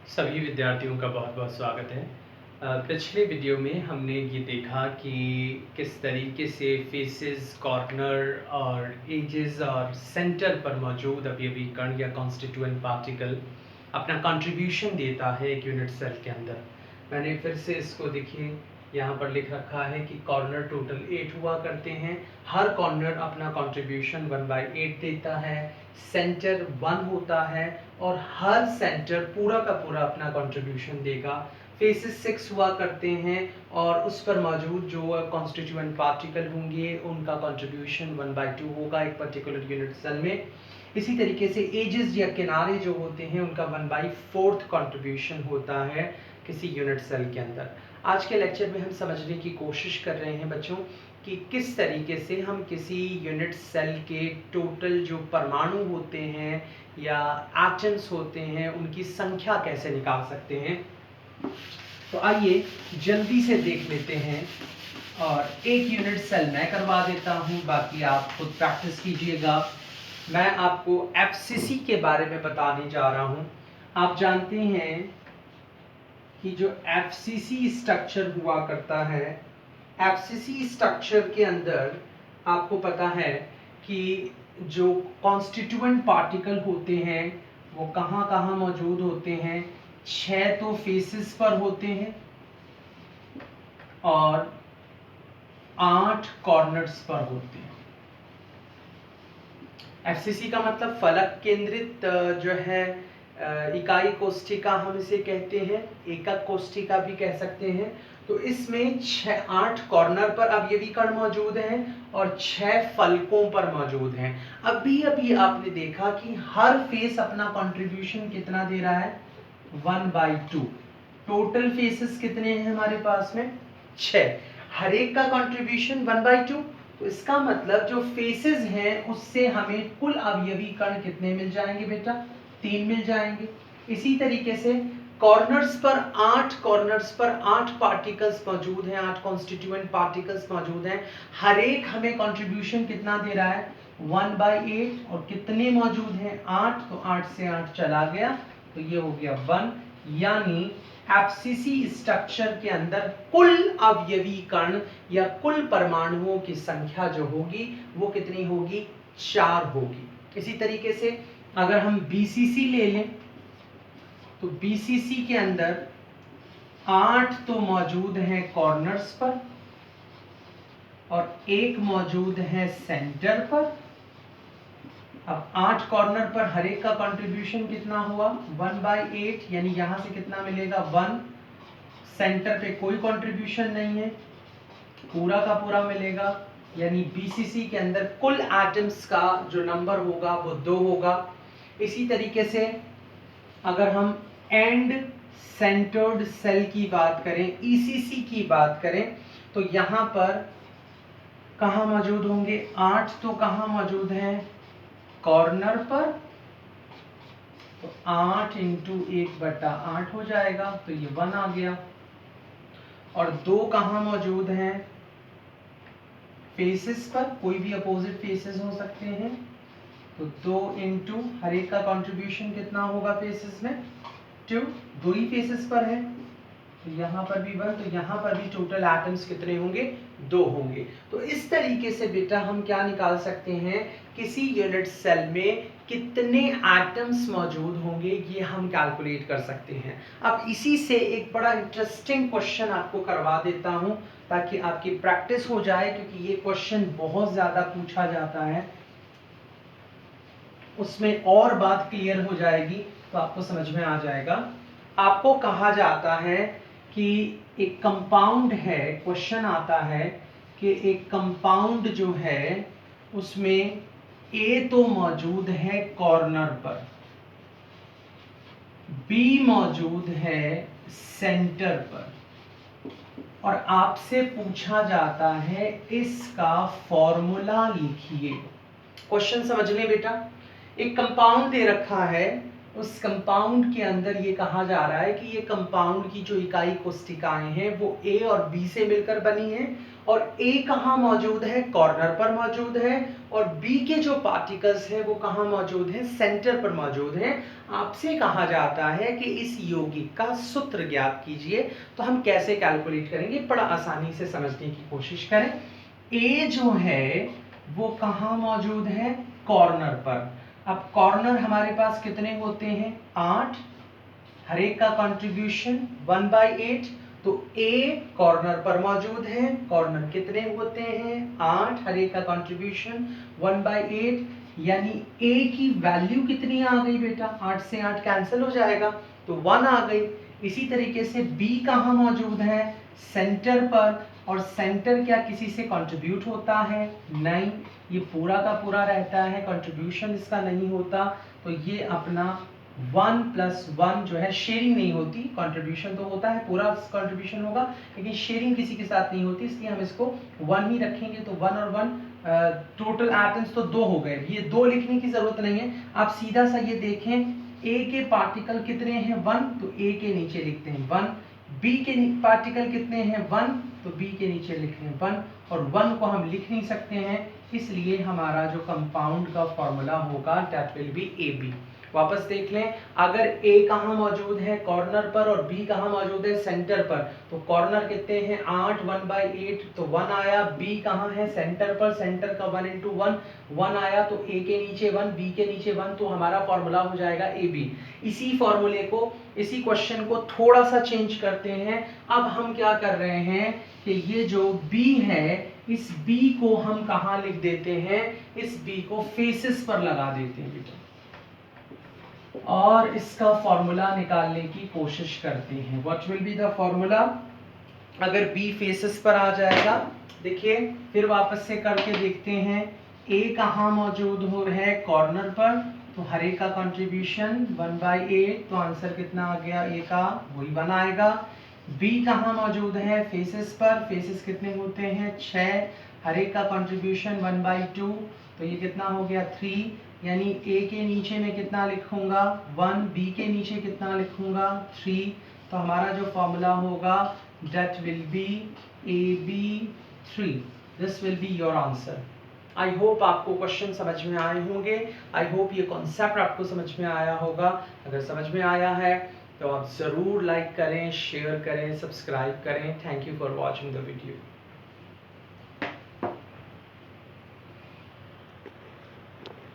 सभी विद्यार्थियों का बहुत बहुत स्वागत है। पिछले वीडियो में हमने ये देखा कि किस तरीके से फेसेस, कॉर्नर और एजेस और सेंटर पर मौजूद अवयवी कण या कॉन्स्टिट्यूएंट पार्टिकल अपना कंट्रीब्यूशन देता है एक यूनिट सेल के अंदर। मैंने फिर से इसको देखिए यहाँ पर लिख रखा है कि कॉर्नर टोटल 8 हुआ करते हैं। हर कॉर्नर अपना कंट्रीब्यूशन 1/8 देता है। सेंटर 1 होता है और हर सेंटर पूरा का पूरा अपना कंट्रीब्यूशन देगा। फेसेस 6 हुआ करते हैं और उस पर मौजूद जो कॉन्स्टिट्यूएंट पार्टिकल होंगे उनका कंट्रीब्यूशन 1/2 होगा एक पर्टिकुलर यूनिट सेल में। इसी तरीके से एजेस या किनारे जो होते हैं उनका 1/4 कंट्रीब्यूशन होता है किसी यूनिट सेल के अंदर। आज के लेक्चर में हम समझने की कोशिश कर रहे हैं बच्चों कि किस तरीके से हम किसी यूनिट सेल के टोटल जो परमाणु होते हैं या एटम्स होते हैं उनकी संख्या कैसे निकाल सकते हैं। तो आइए जल्दी से देख लेते हैं और एक यूनिट सेल मैं करवा देता हूं, बाकी आप खुद प्रैक्टिस कीजिएगा। मैं आपको एफसीसी के बारे में बताने जा रहा हूं। आप जानते हैं कि जो एफसीसी स्ट्रक्चर हुआ करता है, एफसीसी स्ट्रक्चर के अंदर आपको पता है कि जो कॉन्स्टिट्यूएंट पार्टिकल होते हैं वो कहाँ कहाँ मौजूद होते हैं। 6 तो फेसेस पर होते हैं और 8 कॉर्नर्स पर होते हैं। एफसीसी का मतलब फलक केंद्रित जो है इकाई कोष्ठिका हम इसे कहते हैं, एकक कोष्ठिका भी कह सकते हैं। तो इसमें 8 कॉर्नर पर अवयवी कण मौजूद हैं और 6 फलकों पर मौजूद हैं। अभी अभी आपने देखा कि हर फेस अपना कंट्रीब्यूशन कितना दे रहा है, 1/2। टोटल फेसेस कितने हैं हमारे पास में, 6। हर एक का कंट्रीब्यूशन 1/2। तो इसका मतलब जो फेसेस हैं उससे हमें कुल अवयवी कण कितने मिल जाएंगे बेटा, 3 मिल जाएंगे। इसी तरीके से कॉर्नर्स पर 8 पार्टिकल्स मौजूद हैं, 8 कॉन्स्टिट्यूएंट पार्टिकल्स मौजूद हैं। हर एक हमें कंट्रीब्यूशन कितना दे रहा है, 1/8। और कितने मौजूद हैं, 8। तो 8 से 8 चला गया तो ये हो गया 1। यानी एफसीसी स्ट्रक्चर के अंदर कुल अवयवी कण या कुल परमाणुओं की संख्या जो होगी वो कितनी होगी, 4 होगी। इसी तरीके से अगर हम बीसीसी ले लें तो बीसीसी के अंदर 8 तो मौजूद हैं कॉर्नर्स पर और 1 मौजूद है सेंटर पर। अब 8 कॉर्नर पर हर एक का कंट्रीब्यूशन कितना हुआ, 1/8। यानी यहां से कितना मिलेगा, 1। सेंटर पे कोई कंट्रीब्यूशन नहीं है, पूरा का पूरा मिलेगा। यानी बीसीसी के अंदर कुल एटम्स का जो नंबर होगा वो 2 होगा। इसी तरीके से अगर हम एंड सेंटर्ड सेल की बात करें, ईसीसी की बात करें, तो यहां पर कहां मौजूद होंगे, 8 तो कहां मौजूद हैं, कॉर्नर पर। तो 8 × 1/8 हो जाएगा, तो ये 1 आ गया। और 2 कहां मौजूद हैं, फेसेस पर, कोई भी अपोजिट फेसेस हो सकते हैं। तो 2 × हर एक का कंट्रीब्यूशन कितना होगा फेसेस में, 2। 2 ही फेसेस पर है तो यहाँ पर भी 1। तो यहाँ पर भी टोटल एटम्स कितने होंगे, 2 होंगे। तो इस तरीके से बेटा हम क्या निकाल सकते हैं, किसी यूनिट सेल में कितने एटम्स मौजूद होंगे ये हम कैलकुलेट कर सकते हैं। अब इसी से एक बड़ा इंटरेस्टिंग क्वेश्चन आपको करवा देता हूं ताकि आपकी प्रैक्टिस हो जाए, क्योंकि ये क्वेश्चन बहुत ज्यादा पूछा जाता है। उसमें और बात क्लियर हो जाएगी तो आपको समझ में आ जाएगा। आपको कहा जाता है कि एक कंपाउंड है, क्वेश्चन आता है कि एक कंपाउंड जो है उसमें ए तो मौजूद है कॉर्नर पर, बी मौजूद है सेंटर पर, और आपसे पूछा जाता है इसका फॉर्मूला लिखिए। क्वेश्चन समझ लें बेटा, एक कंपाउंड दे रखा है, उस कंपाउंड के अंदर ये कहा जा रहा है कि ये कंपाउंड की जो इकाई कोष्ठिकाएं हैं वो ए और बी से मिलकर बनी हैं और A कहाँ मौजूद है, कॉर्नर पर मौजूद है, और B के जो पार्टिकल्स हैं वो कहाँ मौजूद हैं, सेंटर पर मौजूद हैं। आपसे कहा जाता है कि इस यौगिक का सूत्र ज्ञात कीजिए। तो हम कैसे कैलकुलेट करेंगे, बड़ा आसानी से समझने की कोशिश करें। A जो है वो कहाँ मौजूद है, कॉर्नर पर। अब कॉर्नर हमारे पास कितने होते हैं, 8, हर एक का कंट्रीब्यूशन 1/8। तो A कॉर्नर पर मौजूद है, कॉर्नर कितने होते हैं, 8, हर एक का कंट्रीब्यूशन 1/8, यानी A की वैल्यू कितनी आ गई बेटा, 8 से 8 कैंसिल हो जाएगा तो 1 आ गई। इसी तरीके से B कहाँ मौजूद है, सेंटर पर, और सेंटर क्या किसी से कंट्रीब्यूट होता है, नहीं, ये पूरा का पूरा रहता है, कंट्रीब्यूशन इसका नहीं होता। तो ये अपना 1 + 1 जो है, शेयरिंग नहीं होती, कंट्रीब्यूशन तो होता है, पूरा कंट्रीब्यूशन होगा, लेकिन शेयरिंग किसी के साथ नहीं होती, इसलिए हम इसको 1 ही रखेंगे। तो 1 और 1 टोटल एटम्स तो 2 हो गए, ये 2 लिखने की जरूरत नहीं है, आप सीधा सा ये देखें, A के पार्टिकल कितने हैं, 1, तो A के नीचे लिखते हैं 1, B के पार्टिकल कितने हैं, 1, तो B के नीचे लिख रहे हैं 1, और 1 को हम लिख नहीं सकते हैं, इसलिए हमारा जो कंपाउंड का फॉर्मूला होगा दैट विल बी AB। वापस देख लें, अगर A कहाँ मौजूद है, कॉर्नर पर, और B कहाँ मौजूद है, सेंटर पर। तो कॉर्नर कितने हैं, 8, 1/8, तो 1 आया। B कहाँ है, सेंटर पर, सेंटर का 1 × 1, 1 आया, तो A के नीचे 1, B के नीचे 1, तो हमारा फॉर्मूला हो जाएगा AB। इसी फॉर्मूले को, इसी क्वेश्चन को थोड़ा सा चेंज करते हैं। अब हम क्या कर रहे हैं कि ये जो B है, इस B को हम कहाँ लिख देते हैं, इस B को फेसेस पर लगा देते हैं बेटा, और इसका फॉर्मूला निकालने की कोशिश करते हैं। What will be the formula, अगर B फेसेस पर आ जाएगा, देखिए फिर वापस से करके देखते हैं, A कहाँ मौजूद हो है, कॉर्नर पर, तो हर एक का कंट्रीब्यूशन 1/8, तो आंसर कितना आ गया, A का वही 1 आएगा। B कहाँ मौजूद है, फेसेस पर, फेसेस कितने होते हैं, 6, हर एक का कंट्रीब्यूशन 1/2, तो ये कितना हो गया 3, यानी A के नीचे में कितना लिखूंगा 1, B के नीचे कितना लिखूंगा 3, तो हमारा जो फॉर्मूला होगा that will be AB3। this will be your answer। I hope आपको क्वेश्चन समझ में आए होंगे, आई होप ये कॉन्सेप्ट आपको समझ में आया होगा। अगर समझ में आया है तो आप ज़रूर लाइक करें, शेयर करें, सब्सक्राइब करें। Thank you for watching the video.